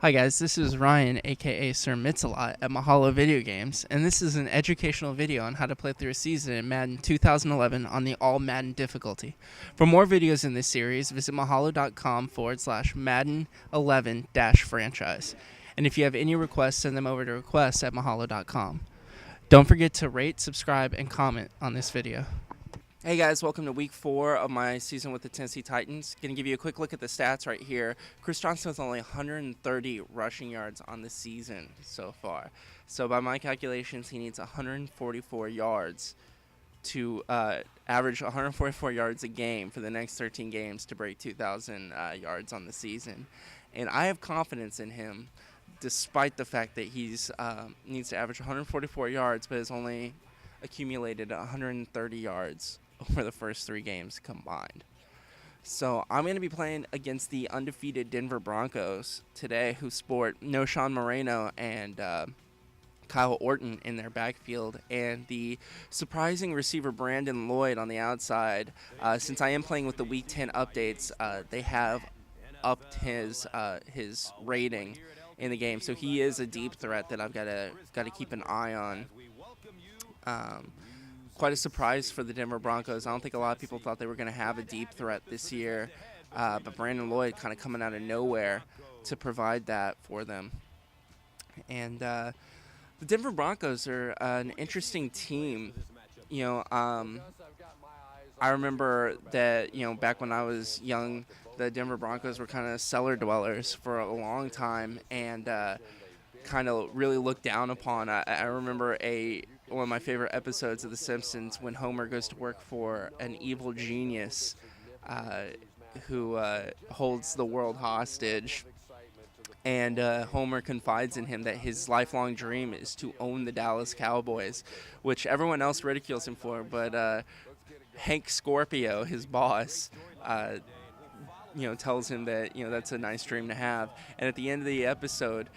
Hi guys, this is Ryan, aka Sir Mix-a-Lot at Mahalo Video Games, and this is an educational video on how to play through a season in Madden 2011 on the All Madden difficulty. For more videos in this series, visit mahalo.com/Madden11-franchise. And if you have any requests, send them over to requests at mahalo.com. Don't forget to rate, subscribe, and comment on this video. Hey guys, welcome to week 4 of my season with the Tennessee Titans. Going to give you a quick look at the stats right here. Chris Johnson has only 130 rushing yards on the season so far. So by my calculations, he needs 144 yards to average 144 yards a game for the next 13 games to break 2,000 yards on the season. And I have confidence in him, despite the fact that he's needs to average 144 yards, but has only accumulated 130 yards over the first 3 games combined. So I'm going to be playing against the undefeated Denver Broncos today, who sport Knowshon Moreno and Kyle Orton in their backfield, and the surprising receiver Brandon Lloyd on the outside. Since I am playing with the Week 10 updates, they have upped his rating in the game, so he is a deep threat that I've got to keep an eye on. Quite a surprise for the Denver Broncos. I don't think a lot of people thought they were going to have a deep threat this year, but Brandon Lloyd kind of coming out of nowhere to provide that for them. And the Denver Broncos are an interesting team. I remember that, back when I was young, the Denver Broncos were kind of cellar dwellers for a long time and kind of really looked down upon. I remember one of my favorite episodes of The Simpsons when Homer goes to work for an evil genius who holds the world hostage. And Homer confides in him that his lifelong dream is to own the Dallas Cowboys, which everyone else ridicules him for. But Hank Scorpio, his boss, tells him that that's a nice dream to have. And at the end of the episode,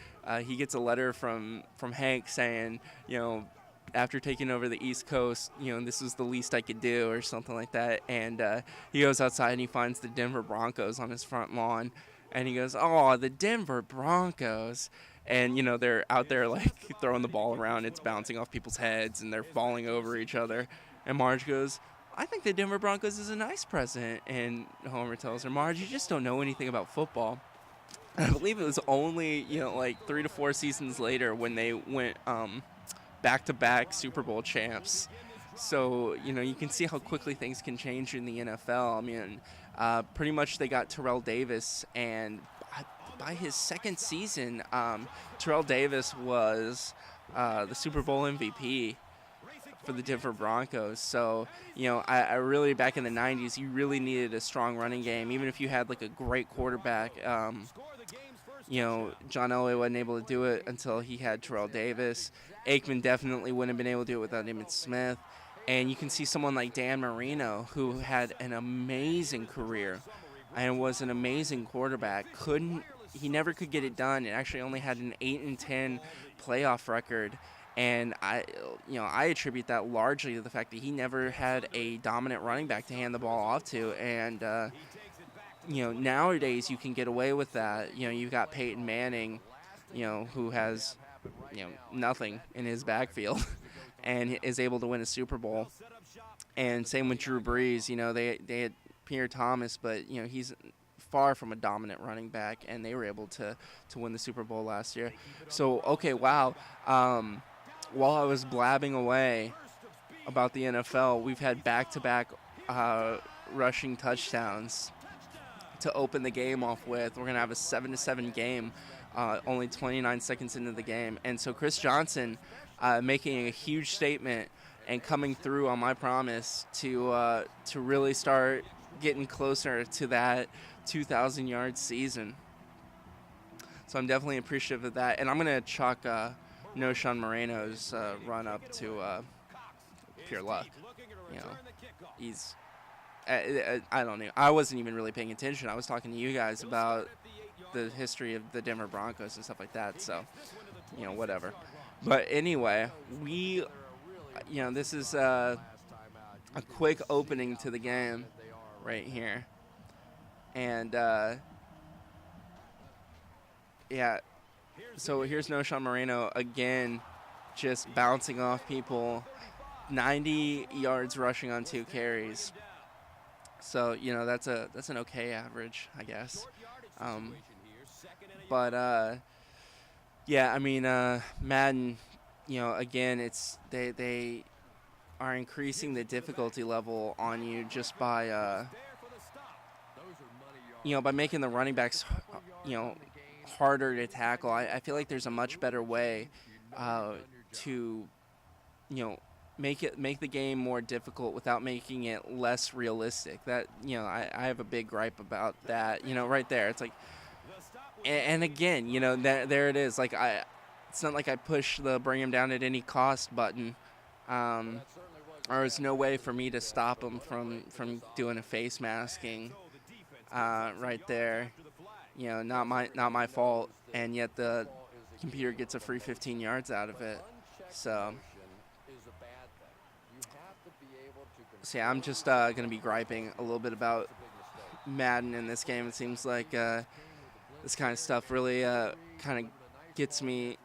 he gets a letter from Hank saying, after taking over the East Coast, this was the least I could do, or something like that. And he goes outside and he finds the Denver Broncos on his front lawn, and he goes, "Oh, the Denver Broncos!" And they're out there like throwing the ball around, it's bouncing off people's heads, and they're falling over each other. And Marge goes, "I think the Denver Broncos is a nice present." And Homer tells her, "Marge, you just don't know anything about football." And I believe it was only like 3 to 4 seasons later when they went back-to-back Super Bowl champs. So, you can see how quickly things can change in the NFL. I mean, pretty much they got Terrell Davis, and by his second season, Terrell Davis was the Super Bowl MVP for the Denver Broncos. So, I really, back in the 90s, you really needed a strong running game, even if you had like a great quarterback. John Elway wasn't able to do it until he had Terrell Davis. Aikman definitely wouldn't have been able to do it without Emmitt Smith. And you can see someone like Dan Marino, who had an amazing career and was an amazing quarterback. He never could get it done. It actually only had an 8-10 playoff record. And I attribute that largely to the fact that he never had a dominant running back to hand the ball off to. And nowadays you can get away with that. You've got Peyton Manning, who has, nothing in his backfield and is able to win a Super Bowl. And same with Drew Brees. They had Pierre Thomas, but, he's far from a dominant running back, and they were able to win the Super Bowl last year. So, okay, wow. While I was blabbing away about the NFL, we've had back-to-back rushing touchdowns to open the game off with. We're going to have a 7-7 game, only 29 seconds into the game. And so Chris Johnson making a huge statement and coming through on my promise to really start getting closer to that 2,000-yard season. So I'm definitely appreciative of that. And I'm going to chalk Knowshon Moreno's run up to pure luck. He's... I don't know. I wasn't even really paying attention. I was talking to you guys about the history of the Denver Broncos and stuff like that. So, whatever. But anyway, this is a quick opening to the game right here. And, So here's Noshan Moreno again, just bouncing off people. 90 yards rushing on 2 carries. So, you know, that's an okay average, I guess. Yeah, I mean, Madden, you know, again, it's they are increasing the difficulty level on you just by you know, by making the running backs, you know, harder to tackle. I feel like there's a much better way to, you know, make the game more difficult without making it less realistic. That, you know, I have a big gripe about that. You know, right there, it's like, and again, you know, there it is. Like it's not like I push the bring him down at any cost button. Or there's no way for me to stop him from doing a face masking right there. You know, not my fault, and yet the computer gets a free 15 yards out of it. So yeah, I'm just going to be griping a little bit about Madden in this game. It seems like this kind of stuff really kind of gets me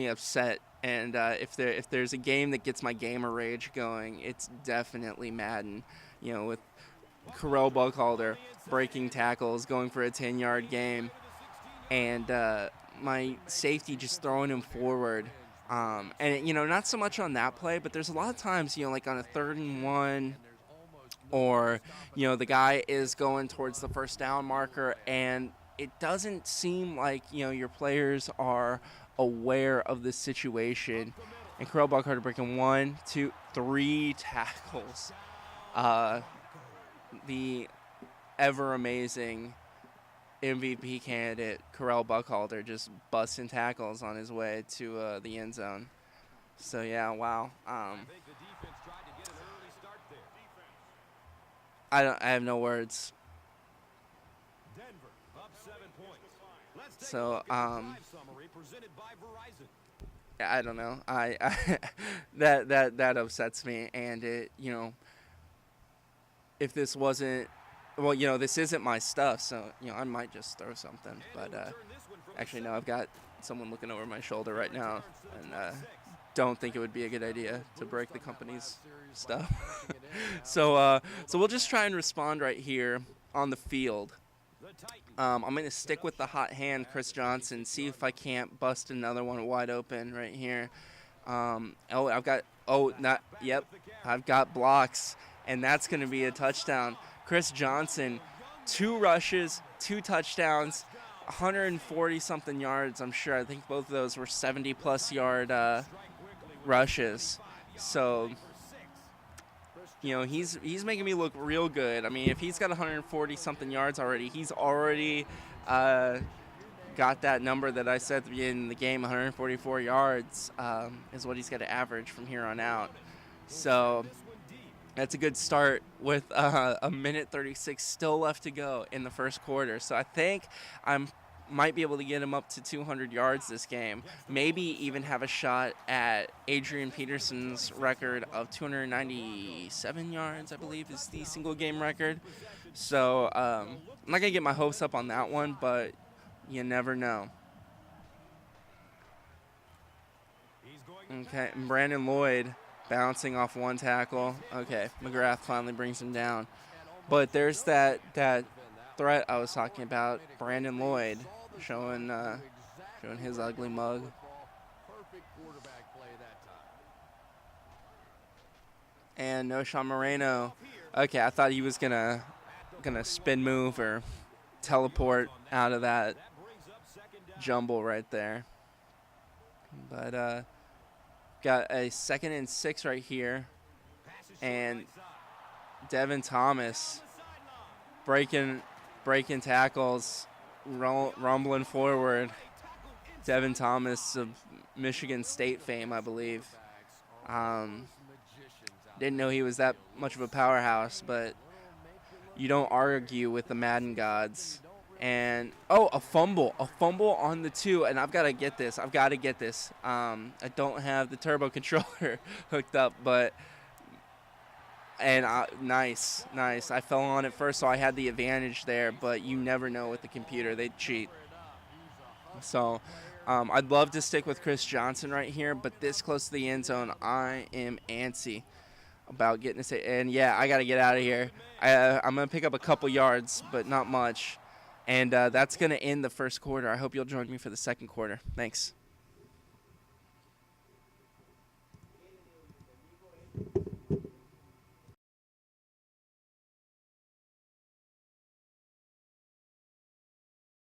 upset. And if there's a game that gets my gamer rage going, it's definitely Madden. You know, with Carell Buckhalter breaking tackles, going for a 10-yard game, and my safety just throwing him forward. And, you know, not so much on that play, but there's a lot of times, you know, like on a 3rd and 1, or, you know, the guy is going towards the first down marker, and it doesn't seem like, you know, your players are aware of the situation. And Carell Buckhalter breaking 1, 2, 3 tackles. The ever amazing MVP candidate Carell Buckhalter just busting tackles on his way to the end zone. So yeah, wow. I have no words. So I don't know. I that upsets me, and it, you know, if this wasn't, well, you know, this isn't my stuff, so, you know, I might just throw something. But actually, no, I've got someone looking over my shoulder right now, and don't think it would be a good idea to break the company's stuff. So we'll just try and respond right here on the field. I'm going to stick with the hot hand, Chris Johnson, see if I can't bust another one wide open right here. I've got blocks, and that's going to be a touchdown. Chris Johnson, 2 rushes, 2 touchdowns, 140-something yards, I'm sure. I think both of those were 70-plus yard rushes. So, you know, he's making me look real good. I mean, if he's got 140-something yards already, he's already got that number that I said at the beginning of the game, 144 yards is what he's got to average from here on out. So that's a good start with a minute 36 still left to go in the first quarter. So I think I might be able to get him up to 200 yards this game. Maybe even have a shot at Adrian Peterson's record of 297 yards, I believe, is the single game record. So I'm not going to get my hopes up on that one, but you never know. Okay, and Brandon Lloyd bouncing off 1 tackle. Okay, McGrath finally brings him down. But there's that threat I was talking about, Brandon Lloyd showing his ugly mug. And Noshan Moreno. Okay, I thought he was gonna spin move or teleport out of that jumble right there. But got a 2nd and 6 right here, and Devin Thomas breaking tackles, rumbling forward. Devin Thomas of Michigan State fame, I believe. Didn't know he was that much of a powerhouse, but you don't argue with the Madden gods. And, a fumble on the 2, and I've got to get this. I don't have the turbo controller hooked up, but, and nice. I fell on it first, so I had the advantage there, but you never know with the computer. They cheat. So I'd love to stick with Chris Johnson right here, but this close to the end zone, I am antsy about getting this. And, yeah, I got to get out of here. I'm going to pick up a couple yards, but not much. And that's going to end the first quarter. I hope you'll join me for the second quarter. Thanks.